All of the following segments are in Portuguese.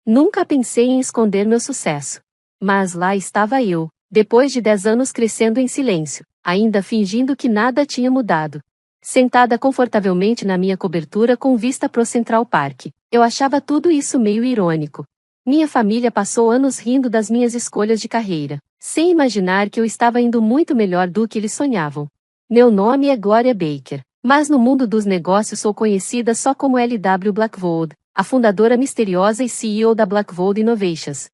Nunca pensei em esconder meu sucesso. Mas lá estava eu, depois de 10 anos crescendo em silêncio, ainda fingindo que nada tinha mudado. Sentada confortavelmente na minha cobertura com vista pro Central Park, eu achava tudo isso meio irônico. Minha família passou anos rindo das minhas escolhas de carreira, sem imaginar que eu estava indo muito melhor do que eles sonhavam. Meu nome é Gloria Baker, mas no mundo dos negócios sou conhecida só como LW Blackvold, a fundadora misteriosa e CEO da Blackvold Innovations.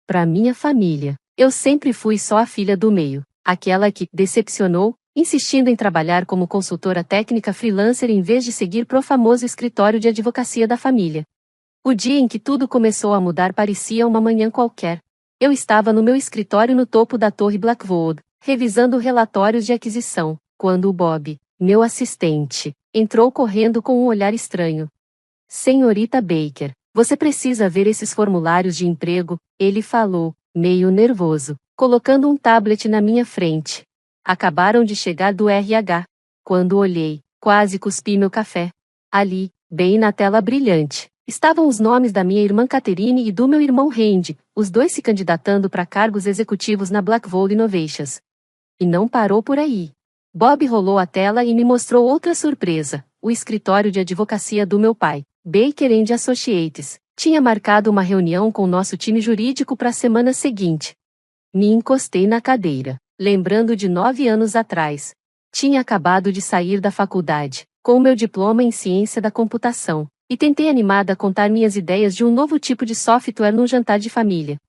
Para minha família, eu sempre fui só a filha do meio, aquela que decepcionou, insistindo em trabalhar como consultora técnica freelancer em vez de seguir pro famoso escritório de advocacia da família. O dia em que tudo começou a mudar parecia uma manhã qualquer. Eu estava no meu escritório no topo da Torre Blackvold, revisando relatórios de aquisição, quando o Bob, meu assistente, entrou correndo com um olhar estranho. Senhorita Baker, você precisa ver esses formulários de emprego, ele falou, meio nervoso, colocando um tablet na minha frente. Acabaram de chegar do RH. Quando olhei, quase cuspi meu café. Ali, bem na tela brilhante, estavam os nomes da minha irmã Catherine e do meu irmão Randy, os dois se candidatando para cargos executivos na Blackvold Innovations. E não parou por aí. Bob rolou a tela e me mostrou outra surpresa, o escritório de advocacia do meu pai, Baker & Associates, tinha marcado uma reunião com nosso time jurídico para a semana seguinte. Me encostei na cadeira, lembrando de 9 anos atrás. Tinha acabado de sair da faculdade, com meu diploma em ciência da computação, e tentei animada contar minhas ideias de um novo tipo de software num jantar de família.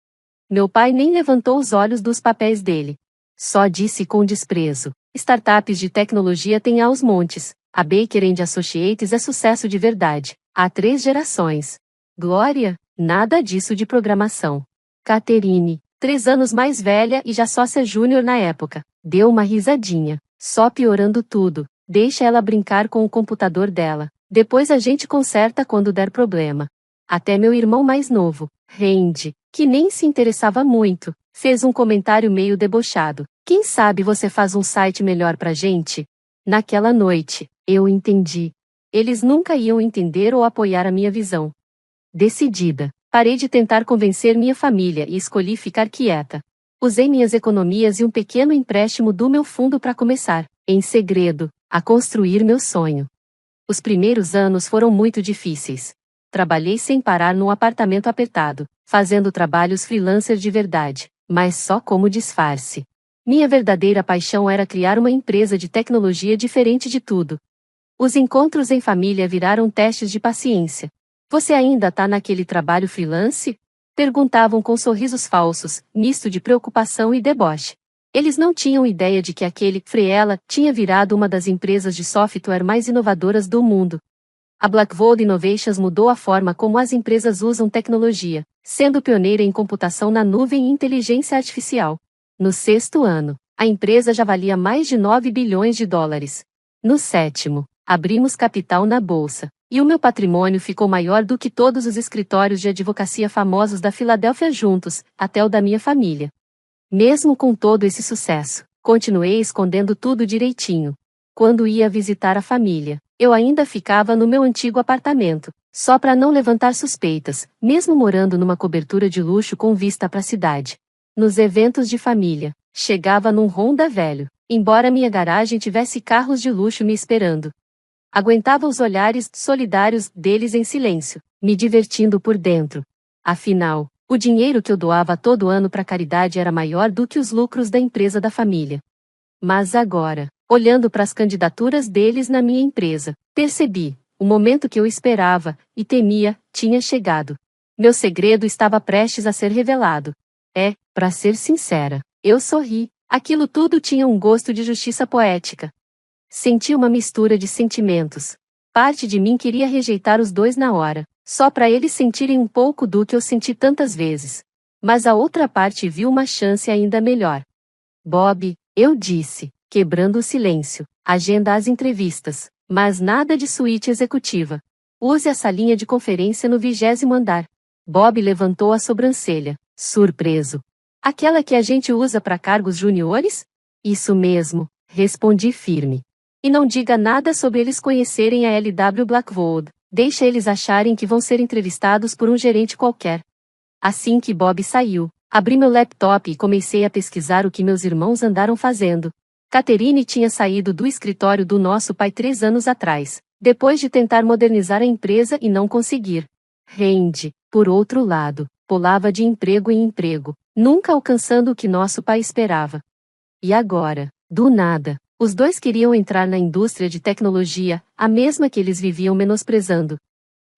Meu pai nem levantou os olhos dos papéis dele. Só disse com desprezo: startups de tecnologia têm aos montes, a Baker & Associates é sucesso de verdade, há 3 gerações. Glória, nada disso de programação. Catherine, 3 anos mais velha e já sócia júnior na época, deu uma risadinha, só piorando tudo, deixa ela brincar com o computador dela, depois a gente conserta quando der problema. Até meu irmão mais novo, Randy, que nem se interessava muito, fez um comentário meio debochado. Quem sabe você faz um site melhor pra gente? Naquela noite, eu entendi. Eles nunca iam entender ou apoiar a minha visão. Decidida, parei de tentar convencer minha família e escolhi ficar quieta. Usei minhas economias e um pequeno empréstimo do meu fundo para começar, em segredo, a construir meu sonho. Os primeiros anos foram muito difíceis. Trabalhei sem parar num apartamento apertado, fazendo trabalhos freelancer de verdade, mas só como disfarce. Minha verdadeira paixão era criar uma empresa de tecnologia diferente de tudo. Os encontros em família viraram testes de paciência. Você ainda tá naquele trabalho freelance? Perguntavam com sorrisos falsos, misto de preocupação e deboche. Eles não tinham ideia de que aquele Freela tinha virado uma das empresas de software mais inovadoras do mundo. A Blackvold Innovations mudou a forma como as empresas usam tecnologia, sendo pioneira em computação na nuvem e inteligência artificial. No 6º ano, a empresa já valia mais de 9 bilhões de dólares. No 7º, abrimos capital na bolsa, e o meu patrimônio ficou maior do que todos os escritórios de advocacia famosos da Filadélfia juntos, até o da minha família. Mesmo com todo esse sucesso, continuei escondendo tudo direitinho. Quando ia visitar a família, eu ainda ficava no meu antigo apartamento, só para não levantar suspeitas, mesmo morando numa cobertura de luxo com vista para a cidade. Nos eventos de família, chegava num Honda velho, embora minha garagem tivesse carros de luxo me esperando. Aguentava os olhares solidários deles em silêncio, me divertindo por dentro. Afinal, o dinheiro que eu doava todo ano para caridade era maior do que os lucros da empresa da família. Mas agora, olhando para as candidaturas deles na minha empresa, percebi, o momento que eu esperava e temia tinha chegado. Meu segredo estava prestes a ser revelado. Para ser sincera, eu sorri, aquilo tudo tinha um gosto de justiça poética. Senti uma mistura de sentimentos. Parte de mim queria rejeitar os dois na hora, só para eles sentirem um pouco do que eu senti tantas vezes. Mas a outra parte viu uma chance ainda melhor. Bob, eu disse, quebrando o silêncio, agenda as entrevistas, mas nada de suíte executiva. Use a salinha de conferência no 20º andar. Bob levantou a sobrancelha, surpreso. Aquela que a gente usa para cargos juniores? Isso mesmo, respondi firme. E não diga nada sobre eles conhecerem a LW Blackvold, deixa eles acharem que vão ser entrevistados por um gerente qualquer. Assim que Bob saiu, abri meu laptop e comecei a pesquisar o que meus irmãos andaram fazendo. Catherine tinha saído do escritório do nosso pai 3 anos atrás, depois de tentar modernizar a empresa e não conseguir. Randy, por outro lado, pulava de emprego em emprego, nunca alcançando o que nosso pai esperava. E agora, do nada, os dois queriam entrar na indústria de tecnologia, a mesma que eles viviam menosprezando.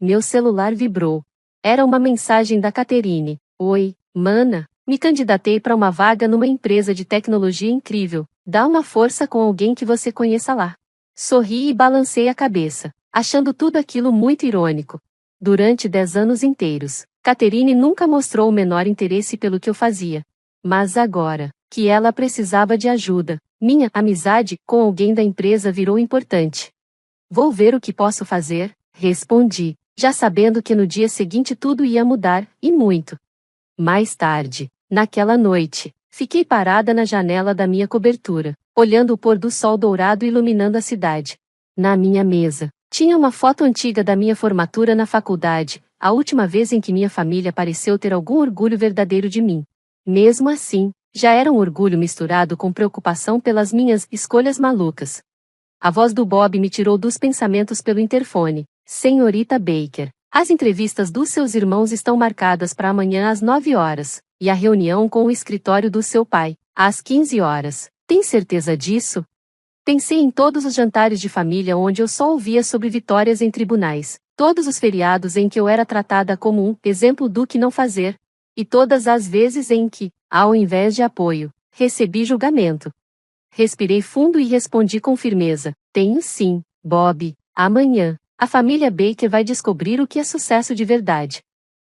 Meu celular vibrou. Era uma mensagem da Catherine. Oi, mana, me candidatei para uma vaga numa empresa de tecnologia incrível. Dá uma força com alguém que você conheça lá. Sorri e balancei a cabeça, achando tudo aquilo muito irônico. Durante 10 anos inteiros, Catherine nunca mostrou o menor interesse pelo que eu fazia. Mas agora, que ela precisava de ajuda, minha amizade com alguém da empresa virou importante. Vou ver o que posso fazer, respondi, já sabendo que no dia seguinte tudo ia mudar, e muito. Mais tarde, naquela noite, fiquei parada na janela da minha cobertura, olhando o pôr do sol dourado iluminando a cidade. Na minha mesa, tinha uma foto antiga da minha formatura na faculdade, a última vez em que minha família pareceu ter algum orgulho verdadeiro de mim. Mesmo assim, já era um orgulho misturado com preocupação pelas minhas escolhas malucas. A voz do Bob me tirou dos pensamentos pelo interfone. Senhorita Baker, as entrevistas dos seus irmãos estão marcadas para amanhã às 9 horas, e a reunião com o escritório do seu pai, às 15 horas. Tem certeza disso? Pensei em todos os jantares de família onde eu só ouvia sobre vitórias em tribunais, todos os feriados em que eu era tratada como um exemplo do que não fazer, e todas as vezes em que, ao invés de apoio, recebi julgamento. Respirei fundo e respondi com firmeza: tenho sim, Bob. Amanhã, a família Baker vai descobrir o que é sucesso de verdade.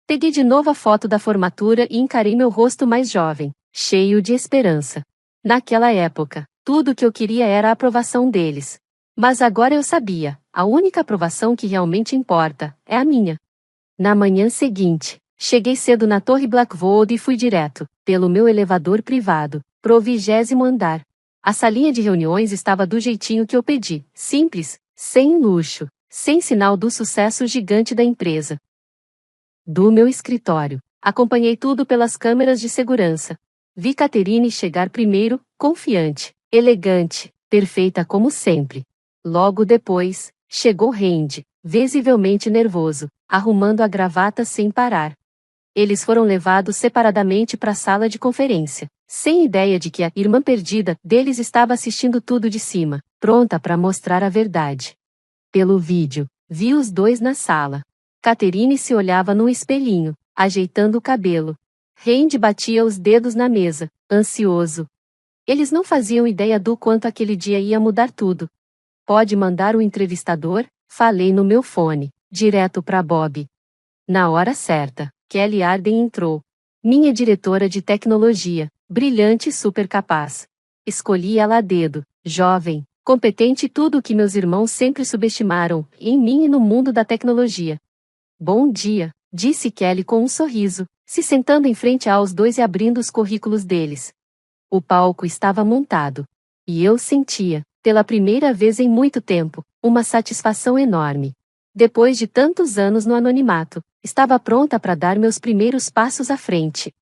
Peguei de novo a foto da formatura e encarei meu rosto mais jovem, cheio de esperança. Naquela época, tudo o que eu queria era a aprovação deles. Mas agora eu sabia, a única aprovação que realmente importa é a minha. Na manhã seguinte, cheguei cedo na Torre Blackwood e fui direto, pelo meu elevador privado, pro 20º andar. A salinha de reuniões estava do jeitinho que eu pedi, simples, sem luxo, sem sinal do sucesso gigante da empresa. Do meu escritório, acompanhei tudo pelas câmeras de segurança. Vi Catherine chegar primeiro, confiante, elegante, perfeita como sempre. Logo depois, chegou Randy, visivelmente nervoso, arrumando a gravata sem parar. Eles foram levados separadamente para a sala de conferência, sem ideia de que a irmã perdida deles estava assistindo tudo de cima, pronta para mostrar a verdade. Pelo vídeo, vi os dois na sala. Catherine se olhava no espelhinho, ajeitando o cabelo. Randy batia os dedos na mesa, ansioso. Eles não faziam ideia do quanto aquele dia ia mudar tudo. Pode mandar o entrevistador? Falei no meu fone, direto para Bob. Na hora certa, Kelly Arden entrou. Minha diretora de tecnologia, brilhante e super capaz. Escolhi ela a dedo, jovem, competente e tudo o que meus irmãos sempre subestimaram, em mim e no mundo da tecnologia. Bom dia, disse Kelly com um sorriso, se sentando em frente aos dois e abrindo os currículos deles. O palco estava montado. E eu sentia, pela primeira vez em muito tempo, uma satisfação enorme. Depois de tantos anos no anonimato, estava pronta para dar meus primeiros passos à frente.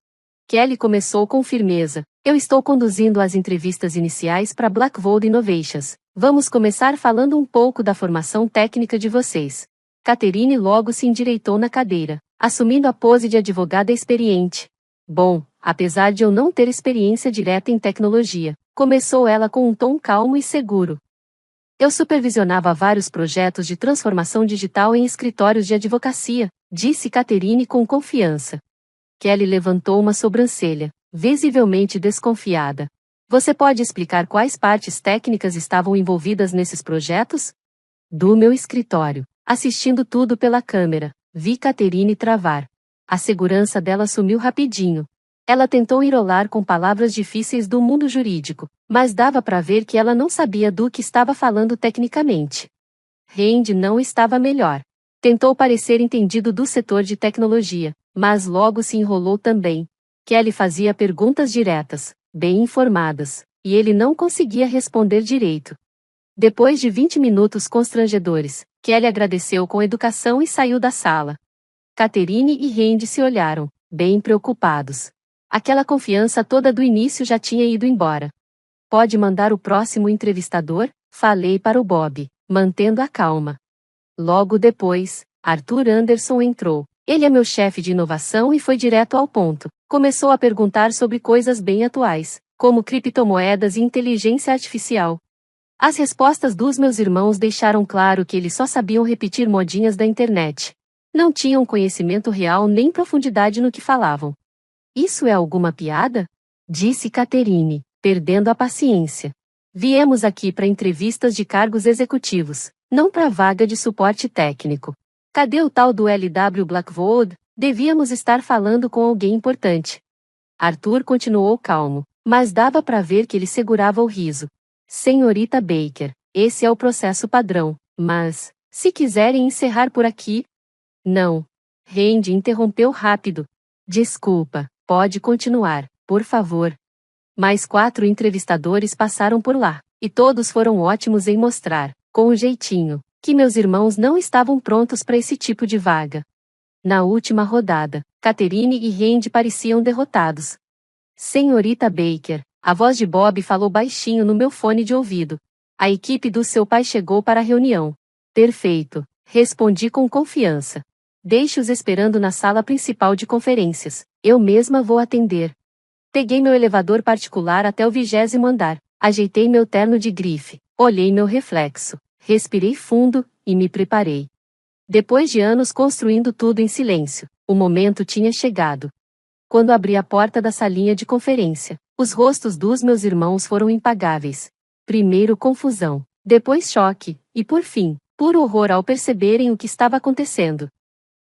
Kelly começou com firmeza: eu estou conduzindo as entrevistas iniciais para Blackwood Innovations. Vamos começar falando um pouco da formação técnica de vocês. Catherine logo se endireitou na cadeira, assumindo a pose de advogada experiente. Bom, apesar de eu não ter experiência direta em tecnologia, começou ela com um tom calmo e seguro. Eu supervisionava vários projetos de transformação digital em escritórios de advocacia, disse Catherine com confiança. Kelly levantou uma sobrancelha, visivelmente desconfiada. Você pode explicar quais partes técnicas estavam envolvidas nesses projetos? Do meu escritório, assistindo tudo pela câmera, vi Catherine travar. A segurança dela sumiu rapidinho. Ela tentou enrolar com palavras difíceis do mundo jurídico, mas dava para ver que ela não sabia do que estava falando tecnicamente. Randy não estava melhor. Tentou parecer entendido do setor de tecnologia, mas logo se enrolou também. Kelly fazia perguntas diretas, bem informadas, e ele não conseguia responder direito. Depois de 20 minutos constrangedores, Kelly agradeceu com educação e saiu da sala. Catherine e Randy se olharam, bem preocupados. Aquela confiança toda do início já tinha ido embora. Pode mandar o próximo entrevistador? Falei para o Bob, mantendo a calma. Logo depois, Arthur Anderson entrou. Ele é meu chefe de inovação e foi direto ao ponto. Começou a perguntar sobre coisas bem atuais, como criptomoedas e inteligência artificial. As respostas dos meus irmãos deixaram claro que eles só sabiam repetir modinhas da internet. Não tinham conhecimento real nem profundidade no que falavam. Isso é alguma piada? Disse Catherine, perdendo a paciência. Viemos aqui para entrevistas de cargos executivos, não para vaga de suporte técnico. Cadê o tal do LW Blackwood? Devíamos estar falando com alguém importante. Arthur continuou calmo, mas dava para ver que ele segurava o riso. Senhorita Baker, esse é o processo padrão, mas, se quiserem encerrar por aqui... Não. Randy interrompeu rápido. Desculpa, pode continuar, por favor. Mais 4 entrevistadores passaram por lá, e todos foram ótimos em mostrar, com um jeitinho, que meus irmãos não estavam prontos para esse tipo de vaga. Na última rodada, Catherine e Randy pareciam derrotados. Senhorita Baker, a voz de Bob falou baixinho no meu fone de ouvido. A equipe do seu pai chegou para a reunião. Perfeito, respondi com confiança. Deixe-os esperando na sala principal de conferências. Eu mesma vou atender. Peguei meu elevador particular até o 20º andar. Ajeitei meu terno de grife. Olhei meu reflexo. Respirei fundo e me preparei. Depois de anos construindo tudo em silêncio, o momento tinha chegado. Quando abri a porta da salinha de conferência, os rostos dos meus irmãos foram impagáveis. Primeiro confusão, depois choque, e por fim, puro horror ao perceberem o que estava acontecendo.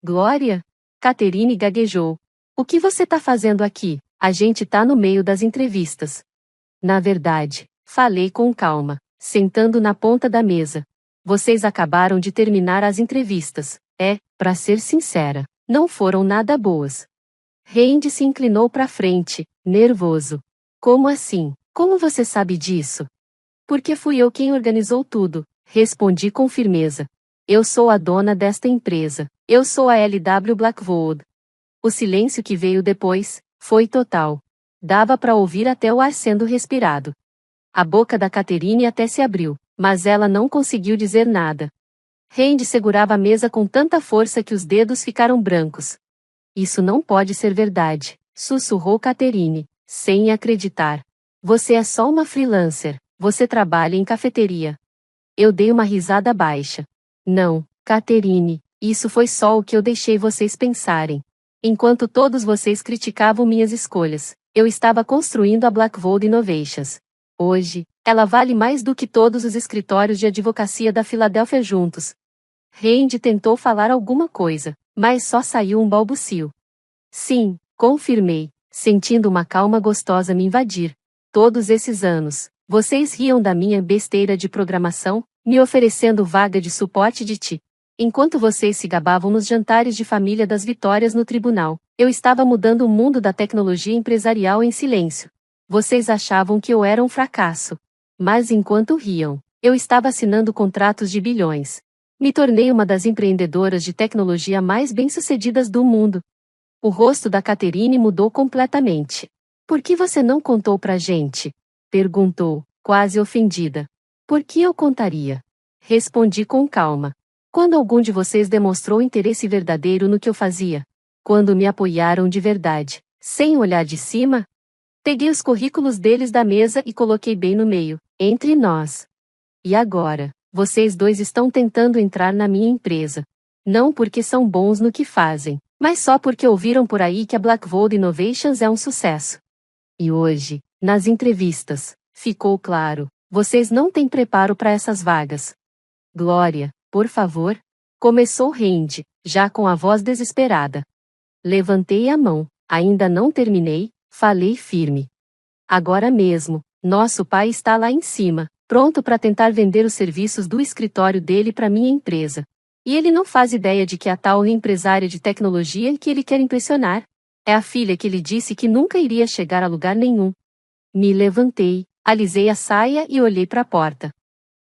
Glória? Catherine gaguejou. O que você tá fazendo aqui? A gente tá no meio das entrevistas. Na verdade, falei com calma, sentando na ponta da mesa. Vocês acabaram de terminar as entrevistas. Pra ser sincera, não foram nada boas. Randy se inclinou para frente, nervoso. Como assim? Como você sabe disso? Porque fui eu quem organizou tudo, respondi com firmeza. Eu sou a dona desta empresa. Eu sou a LW Blackwood. O silêncio que veio depois foi total. Dava para ouvir até o ar sendo respirado. A boca da Catherine até se abriu, mas ela não conseguiu dizer nada. Randy segurava a mesa com tanta força que os dedos ficaram brancos. Isso não pode ser verdade, sussurrou Catherine, sem acreditar. Você é só uma freelancer, você trabalha em cafeteria. Eu dei uma risada baixa. Não, Catherine, isso foi só o que eu deixei vocês pensarem. Enquanto todos vocês criticavam minhas escolhas, eu estava construindo a Blackwood Innovations. Hoje, ela vale mais do que todos os escritórios de advocacia da Filadélfia juntos. Randy tentou falar alguma coisa, mas só saiu um balbucio. Sim, confirmei, sentindo uma calma gostosa me invadir. Todos esses anos, vocês riam da minha besteira de programação, me oferecendo vaga de suporte de TI. Enquanto vocês se gabavam nos jantares de família das vitórias no tribunal, eu estava mudando o mundo da tecnologia empresarial em silêncio. Vocês achavam que eu era um fracasso. Mas enquanto riam, eu estava assinando contratos de bilhões. Me tornei uma das empreendedoras de tecnologia mais bem-sucedidas do mundo. O rosto da Catherine mudou completamente. Por que você não contou pra gente? Perguntou, quase ofendida. Por que eu contaria? Respondi com calma. Quando algum de vocês demonstrou interesse verdadeiro no que eu fazia? Quando me apoiaram de verdade, sem olhar de cima? Peguei os currículos deles da mesa e coloquei bem no meio, entre nós. E agora, vocês dois estão tentando entrar na minha empresa. Não porque são bons no que fazem, mas só porque ouviram por aí que a Blackwood Innovations é um sucesso. E hoje, nas entrevistas, ficou claro, vocês não têm preparo para essas vagas. Glória, por favor. Começou Randy, já com a voz desesperada. Levantei a mão, ainda não terminei, falei firme. Agora mesmo, nosso pai está lá em cima, pronto para tentar vender os serviços do escritório dele para minha empresa. E ele não faz ideia de que a tal empresária de tecnologia que ele quer impressionar é a filha que ele disse que nunca iria chegar a lugar nenhum. Me levantei, alisei a saia e olhei para a porta.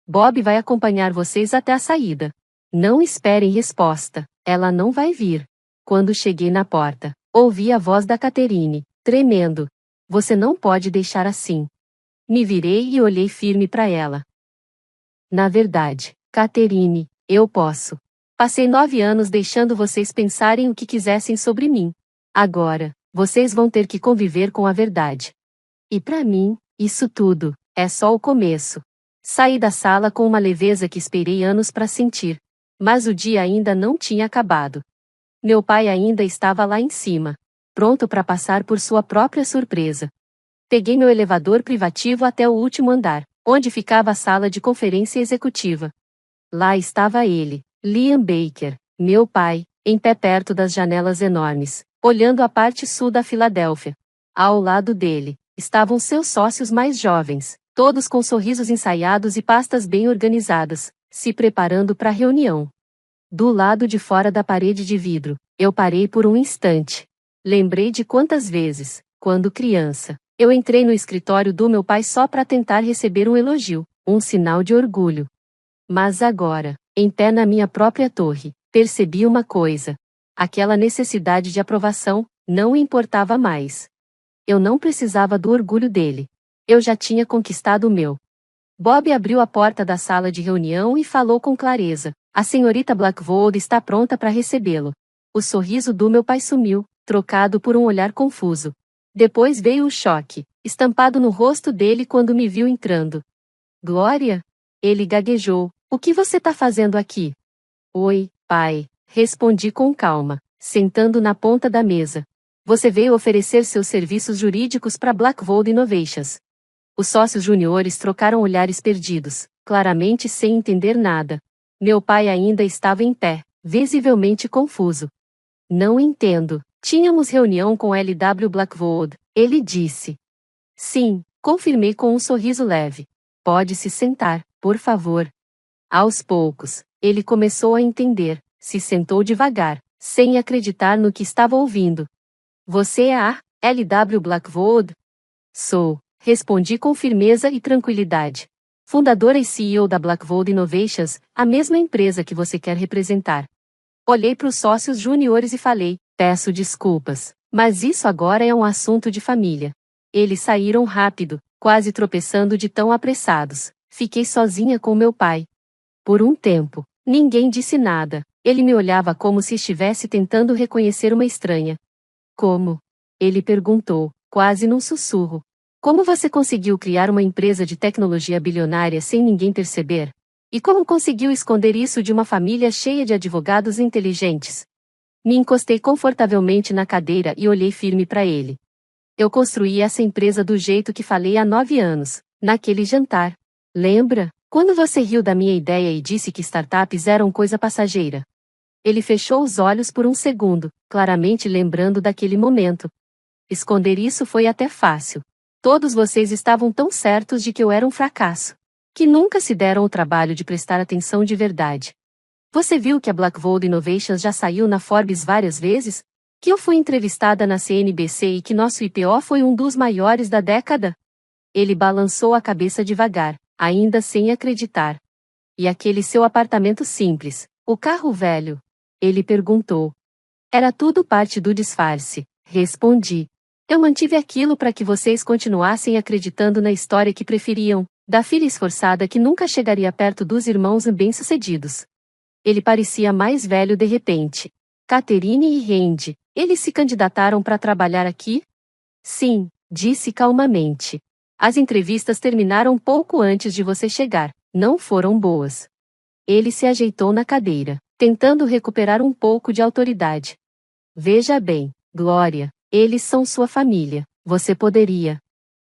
Bob vai acompanhar vocês até a saída. Não esperem resposta, ela não vai vir. Quando cheguei na porta, Ouvi a voz da Catherine, tremendo. Você não pode deixar assim. Me virei e olhei firme para ela. Na verdade, Catherine, eu posso. Passei 9 anos deixando vocês pensarem o que quisessem sobre mim. Agora, vocês vão ter que conviver com a verdade. E para mim, isso tudo é só o começo. Saí da sala com uma leveza que esperei anos para sentir. Mas o dia ainda não tinha acabado. Meu pai ainda estava lá em cima, pronto para passar por sua própria surpresa. Peguei meu elevador privativo até o último andar, onde ficava a sala de conferência executiva. Lá estava ele, Liam Baker, meu pai, em pé perto das janelas enormes, olhando a parte sul da Filadélfia. Ao lado dele, estavam seus sócios mais jovens, todos com sorrisos ensaiados e pastas bem organizadas, se preparando para a reunião. Do lado de fora da parede de vidro, eu parei por um instante. Lembrei de quantas vezes, quando criança, eu entrei no escritório do meu pai só para tentar receber um elogio, um sinal de orgulho. Mas agora, em pé na minha própria torre, percebi uma coisa. Aquela necessidade de aprovação não importava mais. Eu não precisava do orgulho dele. Eu já tinha conquistado o meu. Bob abriu a porta da sala de reunião e falou com clareza. A senhorita Blackwood está pronta para recebê-lo. O sorriso do meu pai sumiu, trocado por um olhar confuso. Depois veio o choque, estampado no rosto dele quando me viu entrando. Glória? Ele gaguejou. O que você está fazendo aqui? Oi, pai, respondi com calma, sentando na ponta da mesa. Você veio oferecer seus serviços jurídicos para Blackwood Innovations. Os sócios juniores trocaram olhares perdidos, claramente sem entender nada. Meu pai ainda estava em pé, visivelmente confuso. Não entendo. Tínhamos reunião com L.W. Blackwood, ele disse. Sim, confirmei com um sorriso leve. Pode se sentar, por favor. Aos poucos, ele começou a entender, se sentou devagar, sem acreditar no que estava ouvindo. Você é a L.W. Blackwood? Sou, respondi com firmeza e tranquilidade. Fundadora e CEO da Blackwood Innovations, a mesma empresa que você quer representar. Olhei para os sócios juniores e falei, peço desculpas, mas isso agora é um assunto de família. Eles saíram rápido, quase tropeçando de tão apressados. Fiquei sozinha com meu pai. Por um tempo, ninguém disse nada. Ele me olhava como se estivesse tentando reconhecer uma estranha. Como? Ele perguntou, quase num sussurro. Como você conseguiu criar uma empresa de tecnologia bilionária sem ninguém perceber? E como conseguiu esconder isso de uma família cheia de advogados inteligentes? Me encostei confortavelmente na cadeira e olhei firme para ele. Eu construí essa empresa do jeito que falei há 9 anos, naquele jantar. Lembra? Quando você riu da minha ideia e disse que startups eram coisa passageira. Ele fechou os olhos por um segundo, claramente lembrando daquele momento. Esconder isso foi até fácil. Todos vocês estavam tão certos de que eu era um fracasso, que nunca se deram o trabalho de prestar atenção de verdade. Você viu que a Blackwood Innovations já saiu na Forbes várias vezes? Que eu fui entrevistada na CNBC e que nosso IPO foi um dos maiores da década? Ele balançou a cabeça devagar, ainda sem acreditar. E aquele seu apartamento simples, o carro velho? Ele perguntou. Era tudo parte do disfarce, respondi. Eu mantive aquilo para que vocês continuassem acreditando na história que preferiam, da filha esforçada que nunca chegaria perto dos irmãos bem-sucedidos. Ele parecia mais velho de repente. Catherine e Randy, eles se candidataram para trabalhar aqui? Sim, disse calmamente. As entrevistas terminaram pouco antes de você chegar, não foram boas. Ele se ajeitou na cadeira, tentando recuperar um pouco de autoridade. Veja bem, Glória. Eles são sua família. Você poderia.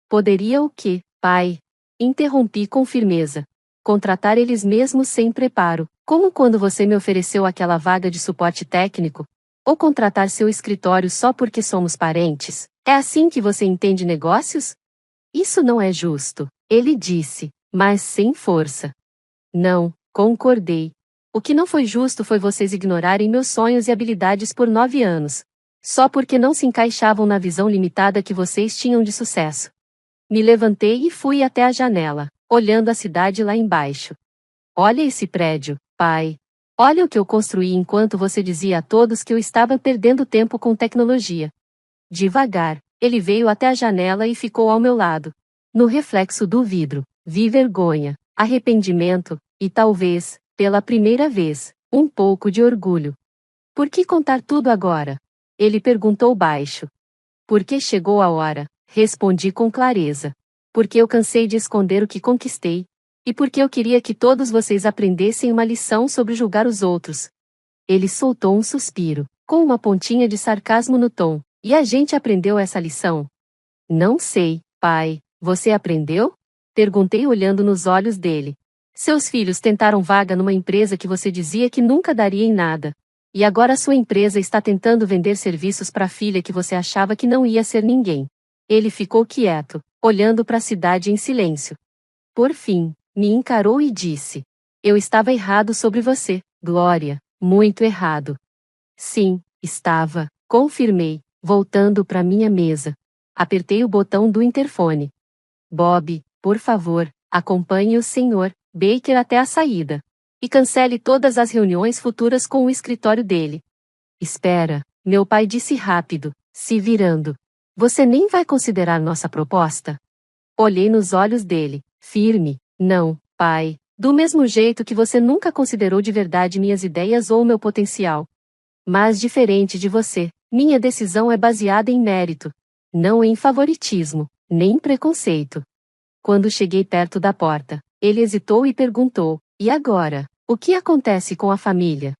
Poderia o quê, pai? Interrompi com firmeza. Contratar eles mesmo sem preparo, como quando você me ofereceu aquela vaga de suporte técnico? Ou contratar seu escritório só porque somos parentes? É assim que você entende negócios? Isso não é justo, ele disse, mas sem força. Não, concordei. O que não foi justo foi vocês ignorarem meus sonhos e habilidades por 9 anos. Só porque não se encaixavam na visão limitada que vocês tinham de sucesso. Me levantei e fui até a janela, olhando a cidade lá embaixo. Olha esse prédio, pai. Olha o que eu construí enquanto você dizia a todos que eu estava perdendo tempo com tecnologia. Devagar, ele veio até a janela e ficou ao meu lado. No reflexo do vidro, vi vergonha, arrependimento, e talvez, pela primeira vez, um pouco de orgulho. Por que contar tudo agora? Ele perguntou baixo. Porque chegou a hora, respondi com clareza. Porque eu cansei de esconder o que conquistei. E porque eu queria que todos vocês aprendessem uma lição sobre julgar os outros. Ele soltou um suspiro, com uma pontinha de sarcasmo no tom. E a gente aprendeu essa lição? Não sei, pai. Você aprendeu? Perguntei olhando nos olhos dele. Seus filhos tentaram vaga numa empresa que você dizia que nunca daria em nada. E agora sua empresa está tentando vender serviços para a filha que você achava que não ia ser ninguém. Ele ficou quieto, olhando para a cidade em silêncio. Por fim, me encarou e disse: Eu estava errado sobre você, Glória, muito errado. Sim, estava, confirmei, voltando para minha mesa. Apertei o botão do interfone. Bob, por favor, acompanhe o Sr. Baker até a saída. E cancele todas as reuniões futuras com o escritório dele. Espera, meu pai disse rápido, se virando. Você nem vai considerar nossa proposta? Olhei nos olhos dele, firme. Não, pai, do mesmo jeito que você nunca considerou de verdade minhas ideias ou meu potencial. Mas diferente de você, minha decisão é baseada em mérito, não em favoritismo, nem preconceito. Quando cheguei perto da porta, ele hesitou e perguntou: E agora? O que acontece com a família?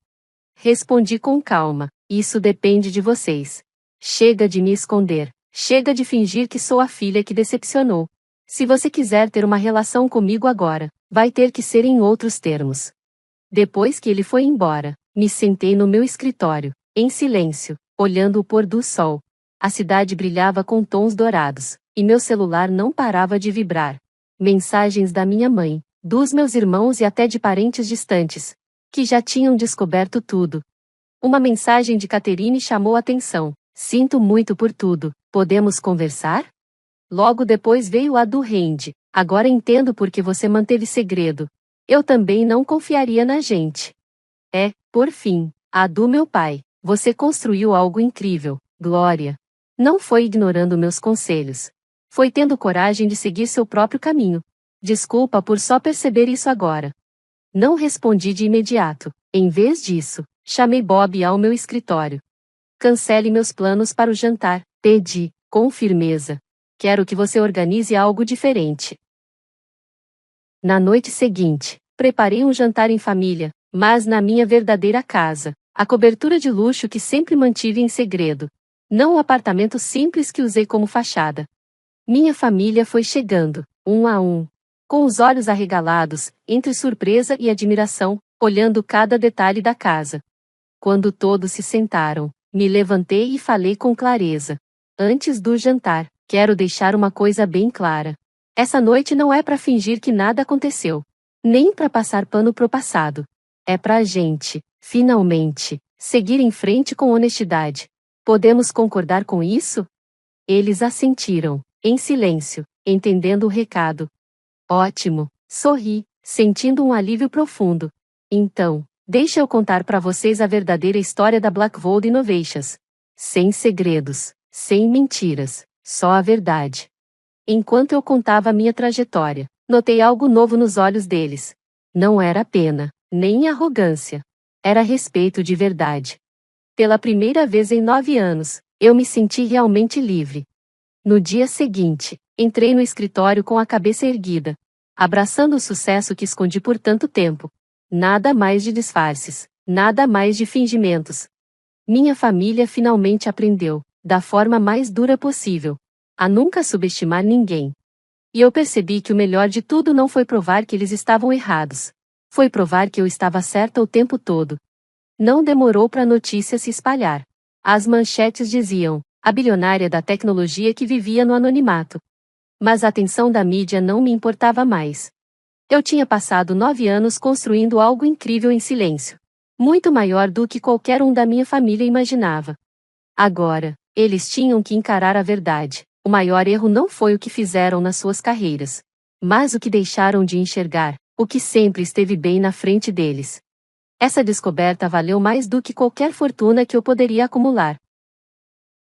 Respondi com calma: Isso depende de vocês. Chega de me esconder, chega de fingir que sou a filha que decepcionou. Se você quiser ter uma relação comigo agora, vai ter que ser em outros termos. Depois que ele foi embora, me sentei no meu escritório, em silêncio, olhando o pôr do sol. A cidade brilhava com tons dourados, e meu celular não parava de vibrar. Mensagens da minha mãe, dos meus irmãos e até de parentes distantes, que já tinham descoberto tudo. Uma mensagem de Catherine chamou a atenção. Sinto muito por tudo, podemos conversar? Logo depois veio a do Randy. Agora entendo por que você manteve segredo. Eu também não confiaria na gente. Por fim, a do meu pai. Você construiu algo incrível, Glória. Não foi ignorando meus conselhos. Foi tendo coragem de seguir seu próprio caminho. Desculpa por só perceber isso agora. Não respondi de imediato. Em vez disso, chamei Bob ao meu escritório. Cancele meus planos para o jantar, pedi, com firmeza. Quero que você organize algo diferente. Na noite seguinte, preparei um jantar em família, mas na minha verdadeira casa, a cobertura de luxo que sempre mantive em segredo. Não o apartamento simples que usei como fachada. Minha família foi chegando, um a um, com os olhos arregalados, entre surpresa e admiração, olhando cada detalhe da casa. Quando todos se sentaram, me levantei e falei com clareza. Antes do jantar, quero deixar uma coisa bem clara. Essa noite não é para fingir que nada aconteceu. Nem para passar pano pro passado. É pra gente, finalmente, seguir em frente com honestidade. Podemos concordar com isso? Eles assentiram, em silêncio, entendendo o recado. Ótimo, sorri, sentindo um alívio profundo. Então, deixa eu contar para vocês a verdadeira história da Blackvold Innovations. Sem segredos, sem mentiras, só a verdade. Enquanto eu contava a minha trajetória, notei algo novo nos olhos deles. Não era pena, nem arrogância. Era respeito de verdade. Pela primeira vez em 9 anos, eu me senti realmente livre. No dia seguinte, entrei no escritório com a cabeça erguida, abraçando o sucesso que escondi por tanto tempo. Nada mais de disfarces, nada mais de fingimentos. Minha família finalmente aprendeu, da forma mais dura possível, a nunca subestimar ninguém. E eu percebi que o melhor de tudo não foi provar que eles estavam errados. Foi provar que eu estava certa o tempo todo. Não demorou para a notícia se espalhar. As manchetes diziam: a bilionária da tecnologia que vivia no anonimato. Mas a atenção da mídia não me importava mais. Eu tinha passado 9 anos construindo algo incrível em silêncio. Muito maior do que qualquer um da minha família imaginava. Agora, eles tinham que encarar a verdade. O maior erro não foi o que fizeram nas suas carreiras, mas o que deixaram de enxergar, o que sempre esteve bem na frente deles. Essa descoberta valeu mais do que qualquer fortuna que eu poderia acumular.